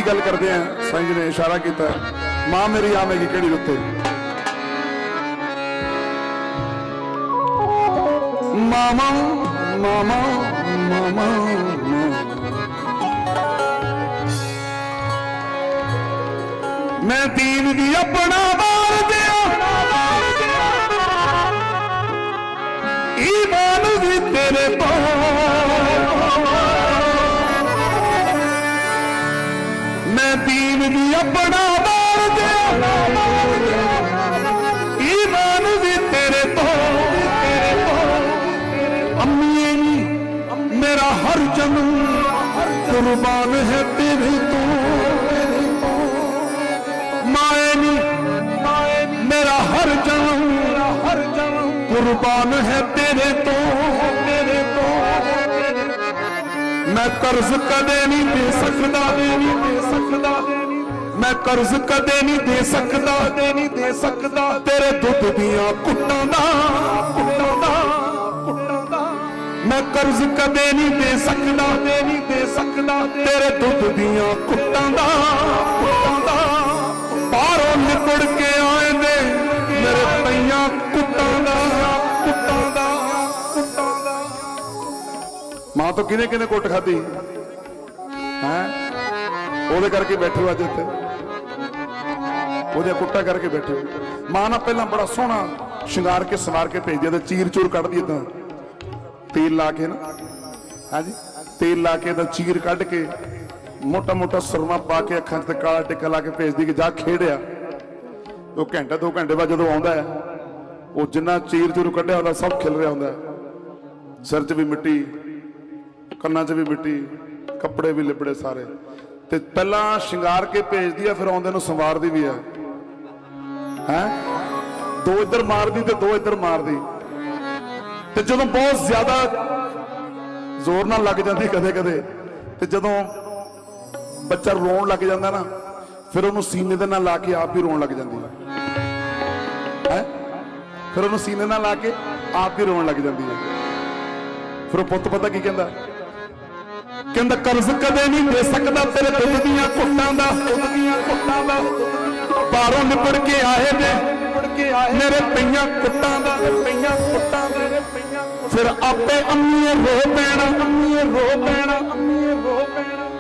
गल करते हैं। साईं जी ने इशारा किया, मां मेरी आवेगी किहड़ी रुत्ते। मामा मामा मामा मैं दीन दी अपना बार दिया, ईमान भी तेरे तो मैं दीन दी अपना बार दिया, ईमान भी तेरे तो। अम्मी मेरा हर जन्म कुर्बान है तेरे तो। मायनी मेरा हर जन्म कुर्बान है तेरे तो। मैं कर्ज कदे नहीं दे सकता, मैं कर्ज कदे नहीं दे सकता तेरे दुध दियां कुट्टां दा। मैं कर्ज कदे नहीं दे सकता तेरे दुध दियां कुट्टां दा। बाहरों निकल के आए दे मेरे पईयां कुट्टां दा। मां तो किने किने कुट खाधी है, ਉਹਦੇ करके बैठे हो अज इत्थे, ਉਹਦੇ कुट्टा करके बैठे हो। मां ना पहला बड़ा सोहना शिंगार के सवार के भेज दिया, चीर चूर कढ़ दी, इदा तेल ला के ना, हाँ जी तेल ला के चीर कढ़ के मोटा मोटा सुरमा पा के अखां च काला टिक्का ला के भेज दी कि जा खेड़िया। तो घंटा 2 घंटे बाद जो आता है वो जिन्ना चीर चूर कढ़िया होंदा सब खिल रहा होंदा, सिर च भी मिट्टी, कन्ना च भी मिट्टी, कपड़े भी लिबड़े सारे। ते पहला शिंगार के भेज दिया, फिर आउंदे नूं संवार दी भी है, 2 इधर मार दी ते 2 इधर मार दी। ते जदों बहुत ज्यादा जोर नाल लग जाती कदे कदे, ते जदों बच्चा रोन लग जाता ना, फिर उन्होंने सीने दे नाल ला के आप ही रोन लग जाती है, फिर उन्होंने सीने नाल ला के आप ही रोन लग जाती है। फिर पुत पता की कहता, कहता कर्ज कदे नहीं दे सकता तेरे दुध दियां कुट्टां दा। बाहरों निपड़ के आए ने मेरे पईयां कुट्टां दा। फिर आपे अम्मीए रो पैना,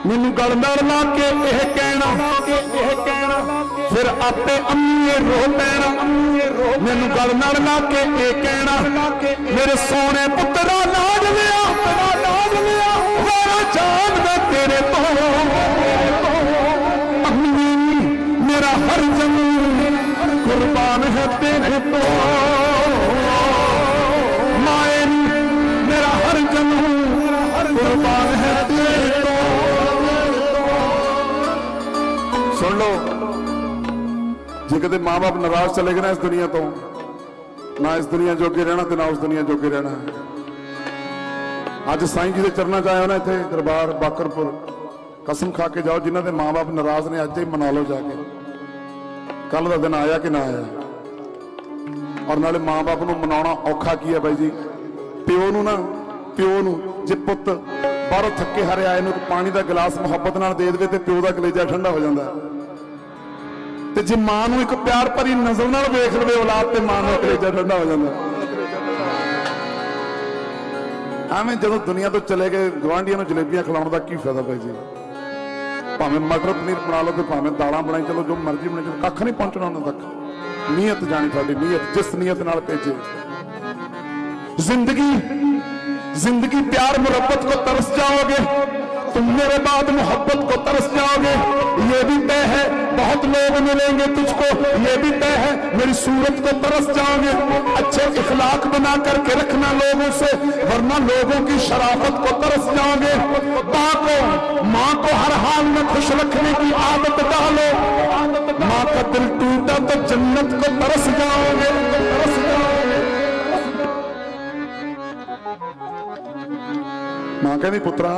मैनू गल नाल ला के यह कहना, फिर आपे अम्मीए रो पैना, मैनू गल नाल ला के यह कहना, मेरे सोने पुत्रा लाड लिया, वारा जान मैं तेरे तो। अम्मी मेरा हर जन्म कुर्बान है तेरे तो। माए मेरा हर जन्म कुर्बान है तेरे तो। सुन लो, जे कदे माँ बाप नाराज चले गए ना इस दुनिया तो, ना इस दुनिया जोगे रहना ते ना उस दुनिया जोगे रहना। अज साईं जी के चरणों च आए हो ना, इतने दरबार बाकरपुर, कसम खा के जाओ जिन्हों के माँ बाप नाराज ने अज ही मना लो जाके। कल का दिन आया कि ना आया, और नाले माँ बाप को मनाना औखा की है बाई जी। प्यो नू ना, प्यो नू जे पुत बाहरों थके हारे आए नू पानी का गिलास मुहब्बत नाल दे दे ते प्यो का कलेजा ठंडा हो जाता है। ते जे मां नू एक प्यार भरी नजर नाल वेख लवे औलाद ते मां का कलेजा ठंडा हो जाता है। एवं जो दुनिया तो चले गए गवांढियों जलेबियां खिलाने का की फायदा भाई जी। भावें मटर पनीर बना लो तो भावें दालां बनाई चलो, जो मर्जी बनाई चलो, कख नहीं पहुंचना उन्होंने तक। नीयत जानी थोड़ी, नीयत जिस नीयत नाल भेजे। जिंदगी प्यार मुहब्बत को तरस जाओगे तुम, मेरे बाद मोहब्बत को तरस जाओगे। ये भी तय है बहुत लोग मिलेंगे तुझको, ये भी तय है मेरी सूरत को तरस जाओगे। अच्छे इखलाक बना करके रखना लोगों से, वरना लोगों की शराफत को तरस जाओगे। माँ को हर हाल में खुश रखने की आदत डालो। माँ का दिल टूटा तो जन्नत को तरस जाओगे। मां कहती पुत्रा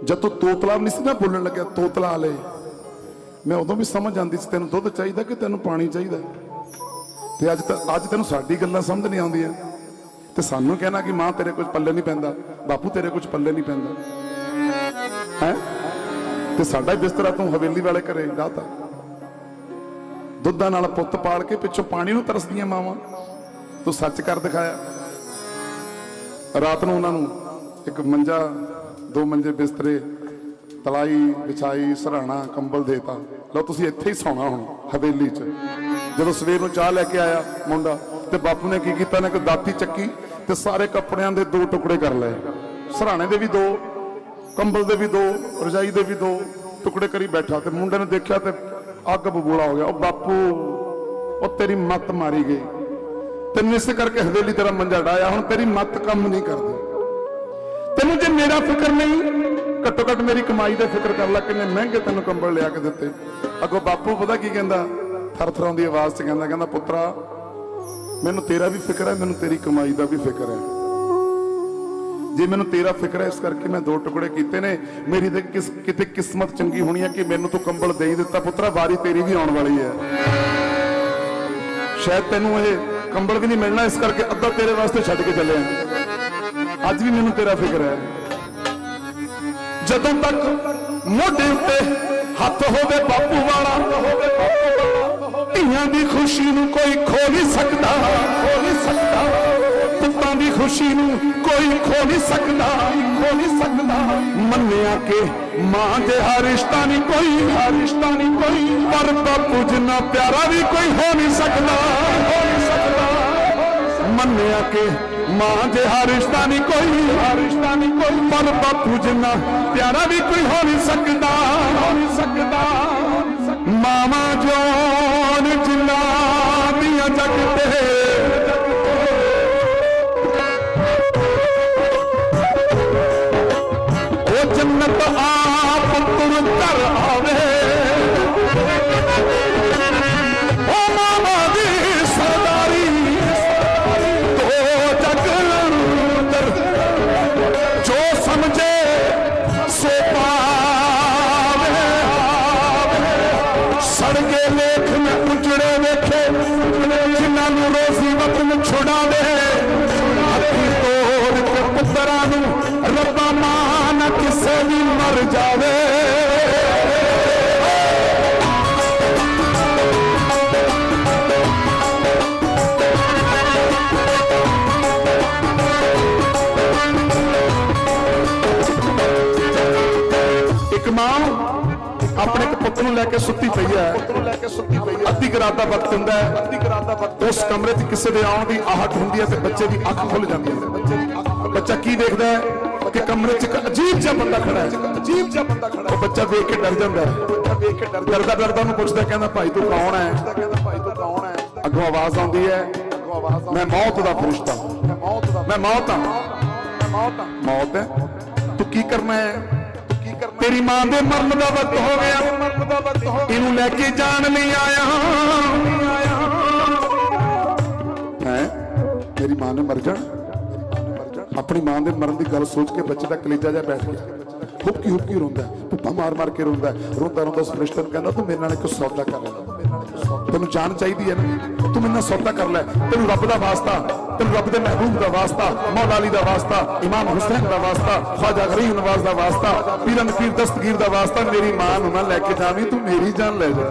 जब तू तोतला नहीं ना बोलने लगे, तोतला ले, मैं उदों भी समझ आती सी तेन दुध चाहिए कि तेन पानी चाहिए। ते अज तेन साडी गल्लां समझ नहीं आउंदियां ते सानू कहना कि मां तेरे कुछ पल्ले नहीं पैंदा, बापू तेरे कुछ पल्ले नहीं पैंदा है। ते साडा बिस्तरा तू हवेली वाले घरे डाहता। दुद्धां नाल पुत्त पाल के पिछों पानी नूं तरसदियां मावां तू सच कर दिखाया। रात नूं उन्हां नूं एक मंजा, 2 मंजे बिस्तरे, तलाई बिछाई, सराहना कंबल देता, लो तुसीं इत्थे ही सौना हुण हवेली च। जदों सवेर नूं चाह लैके आया मुंडा ते बापू ने की कीता ने कोई दाती चक्की ते सारे कपड़ियां दे 2 टुकड़े कर लए, सराहने दे भी 2, कंबल दे भी 2, रजाई दे भी 2 टुकड़े करी बैठा। ते मुंडे ने देखा ते अग बबूला हो गया। ओ बापू ओ तेरी मत मारी गई, तेन इस करके हवेली तेरा मंजा डाया, हुण तेरी मत कम नहीं करदी। तेनों जे मेरा फिक्र नहीं, घट्टो घट्ट मेरी कमाई का फिक्र कर ला, किन्ने महंगे तेन कंबल लिया के दिते। अगों बापू पता की कहंदा, थर-थराउंदी आवाज़ च कहंदा पुत्रा मैनूं तेरा भी फिक्र है, मैनूं तेरी कमाई का भी फिक्र है। जे मैनूं तेरा फिक्र है इस करके मैं 2 टुकड़े कीते ने, मेरी ते किते किस्मत चंगी होनी है कि मैनूं तू कंबल दे ही दिता। पुत्रा वारी तेरी भी आउण वाली है, शायद तैनूं ये कंबल भी नहीं मिलना, इस करके अद्धा तेरे वास्ते छड्ड के चले। अज भी मैनूं तेरा फिक्र है। जदों तक मोढे उत्ते हथ होवे बापू वाला, धीआं दी खुशी नूं कोई खो नहीं सकदा, खो नहीं सकदा। पुत्तां दी खुशी नूं कोई खो नहीं सकदा, खो नहीं सकदा। मन्निया के मां दे हर रिश्ता नहीं कोई, हर रिश्ता नहीं कोई, पर बापू जिन्ना प्यारा भी कोई हो नहीं सकदा, हो नहीं सकदा। मन्निया के मां दे हर रिश्ता नहीं कोई, हर रिश्ता नहीं कोई, पर बापू जिन्ना प्यारा भी कोई हो नहीं सकदा, हो नहीं सकदा। मामा जोन जिन्ना दिया जग ते ओ जन्नत आप तुर कर आवे, ओ मामा दी सरदारी तो जग अंदर, जो समझे सो पावे। सड़के लेख में उजड़े वेखे, जिन्होंने रोजी वतन छुड़ा दे, हथी तोड़ के पुत्रा नूं रब्बा मां ना किसे भी मर जावे। एक मां अपने एक पुत्र लैके सुती पई है, अद्धी रात का वक्त हुंदा है, उस कमरे च किसी दे आउण दी आहट हुंदी है ते बच्चे दी अख खुल जाती है। बच्चा की देखदा है कि कमरे च एक अजीब जिहा बंदा खड़ा है, अजीब जिहा बंदा खड़ा है। बच्चा देख के डर जांदा है, डरदा डरदा उहनूं पुछदा, कहंदा भाई तू कौन है? अगों आवाज़ आउंदी है, मैं मौत दा फरिश्ता, मैं मौत हां, मौत है। तू की करना है? तेरी मां दे मरन दा वक्त हो गया, इनू लैके जान नहीं आया है। मेरी मां ने मर जाना। अपनी मां दे मरन की गल सोच के बच्चे का कलेजा जा बैठ गया, हुक्की हुक्की रोंदा, भुप्पा मार मार के रोंदा, रोंदा रोंदा उस फरिश्ते नूं कहंदा तू मेरे नाल एक सौदा कर ले, तेनू जान चाहिदी है ना, तू मेरे नाल सौदा कर ले। तेनू रब दा वास्ता, तेनू रब दे महबूब दा वास्ता, मौला अली दा वास्ता, इमाम हुसैन दा वास्ता, ख्वाजा गरीब नवाज दा वास्ता, पीरन पीर दस्तगीर दा वास्ता, मेरी मां नूं ना लैके जावीं, तू मेरी जान ले जा।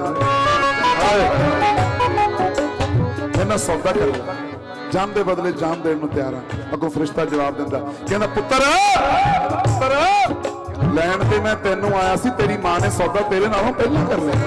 मेरे नाल सौदा कर ले, जान दे बदले जान देने को तैयार हाँ। अगों फरिश्ता जवाब दिंदा, कहंदा पुत्र पुत्र लैण ते मैं तेनों आया सी, तेरी मां ने सौदा तेरे नालों पहला कर लिया।